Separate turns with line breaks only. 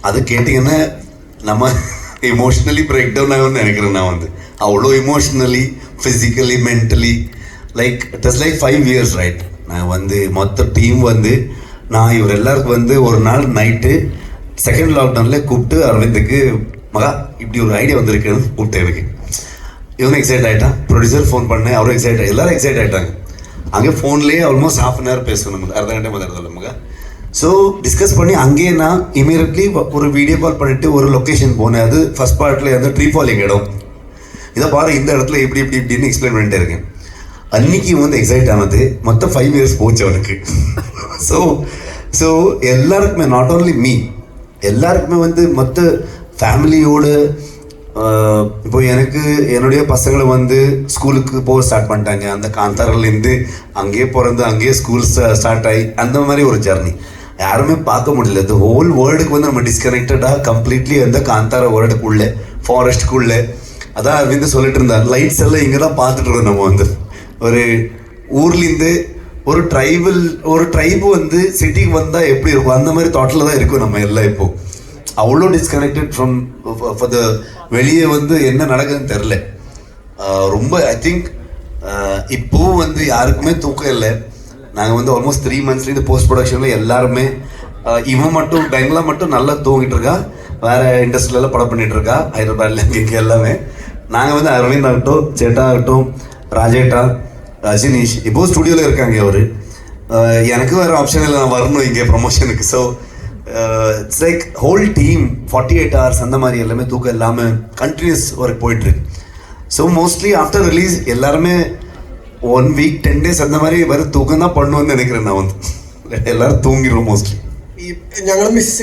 அது கேட்டிங்கன்னா நம்ம எமோஷ்னலி பிரேக் டவுன் ஆகும்னு நினைக்கிறேன். நான் வந்து அவ்வளோ emotionally physically mentally like it is like 5 years right. நான் வந்து மொத்த டீம் வந்து நான் இவர் எல்லாருக்கும் வந்து ஒரு நாள் நைட்டு செகண்ட் லாக்டவுனில் கூப்பிட்டு அரவிந்துக்கு மகா இப்படி ஒரு ஐடியா வந்திருக்குன்னு கூப்பிட்டேன். எனக்கு இவங்க எக்ஸைட் ஆகிட்டான், ப்ரொடியூசர் ஃபோன் பண்ணேன், அவரும் எக்ஸைட் எல்லோரும் எக்ஸைட் ஆகிட்டாங்க. அங்கே ஃபோன்லேயே ஆல்மோஸ்ட் ½ hour பேசணும், நமக்கு அரை கண்டே மாதாடுதல் மகா. ஸோ டிஸ்கஸ் பண்ணி அங்கேயே நான் இமீடியட்லி ஒரு வீடியோ கால் பண்ணிவிட்டு ஒரு லொக்கேஷன் போனேன். அது ஃபஸ்ட் பார்ட்டில் வந்து ட்ரீ ஃபாலிங் இடம், இதை பாரு இந்த இடத்துல இப்படி இப்படி இப்படின்னு எக்ஸ்பிளைன் பண்ணிட்டே இருக்கேன். அன்னைக்கு வந்து எக்ஸைட் ஆனது மொத்தம் 5 years போச்சு அவனுக்கு. ஸோ ஸோ எல்லாருக்குமே நாட் ஓன்லி மீ, எல்லாருக்குமே வந்து மொத்த ஃபேமிலியோடு இப்போ எனக்கு என்னுடைய பசங்களை வந்து ஸ்கூலுக்கு போக ஸ்டார்ட் பண்ணிட்டாங்க. அந்த காந்தாரிலேருந்து அங்கேயே பிறந்து அங்கேயே ஸ்கூல் ஸ்டார்ட் ஆகி அந்த மாதிரி ஒரு ஜர்னி யாருமே பார்க்க முடியல. இந்த ஹோல் வேர்ல்டுக்கு வந்து நம்ம டிஸ்கனெக்டடாக கம்ப்ளீட்லி அந்த காந்தார வேர்ல்டுக்குள்ளே ஃபாரஸ்ட்டுக்குள்ளே. அதான் அரவிந்த் சொல்லிட்டு இருந்தார், லைட்ஸ் எல்லாம் இங்கே தான் பார்த்துட்டு இருக்கோம். நம்ம வந்து ஒரு ஊர்லேருந்து ஒரு ட்ரைபு வந்து சிட்டிக்கு வந்தால் எப்படி இருக்கும் அந்த மாதிரி தாட்டில் தான் இருக்கும் நம்ம எல்லாம். இப்போது அவ்வளோ டிஸ்கனெக்டட் ஃப்ரம் ஃபார் த வெளியே வந்து என்ன நடக்குதுன்னு தெரில. ரொம்ப ஐ திங்க் இப்போவும் வந்து யாருக்குமே தூக்கம் இல்லை. நாங்கள் வந்து ஆல்மோஸ்ட் 3 monthsலேருந்து போஸ்ட் ப்ரொடக்ஷனில் எல்லாருமே இவன் மட்டும் பெங்களா மட்டும் நல்லா தூங்கிட்டு இருக்கா, வேறு இண்டஸ்ட்ரியெல்லாம் படம் பண்ணிகிட்டு இருக்கா ஹைதராபாத்ல இங்கே எல்லாமே. நாங்கள் வந்து அரவிந்த் ஆகட்டும், சேட்டா ஆகட்டும், ராஜேட்டா, ரஜினிஷ் இப்போ ஸ்டுடியோவில் இருக்காங்க. அவர் எனக்கு வேறு ஆப்ஷன் இல்லை, நான் வரணும் இங்கே ப்ரொமோஷனுக்கு. So it's like whole team 48 hours அந்த மாதிரி எல்லாமே தூக்கம் இல்லாமல் கண்டினியூஸ் ஒர்க் போயிட்டுருக்கு. ஸோ மோஸ்ட்லி ஆஃப்டர் ரிலீஸ் எல்லாருமே 1 week 10 days அந்த மாதிரி வேறு தூக்கம் தான் பண்ணுவோன்னு நினைக்கிறேன். நான் வந்து எல்லோரும் தூங்கிடுவோம் மோஸ்ட்லி.
ഞങ്ങൾ മിസ്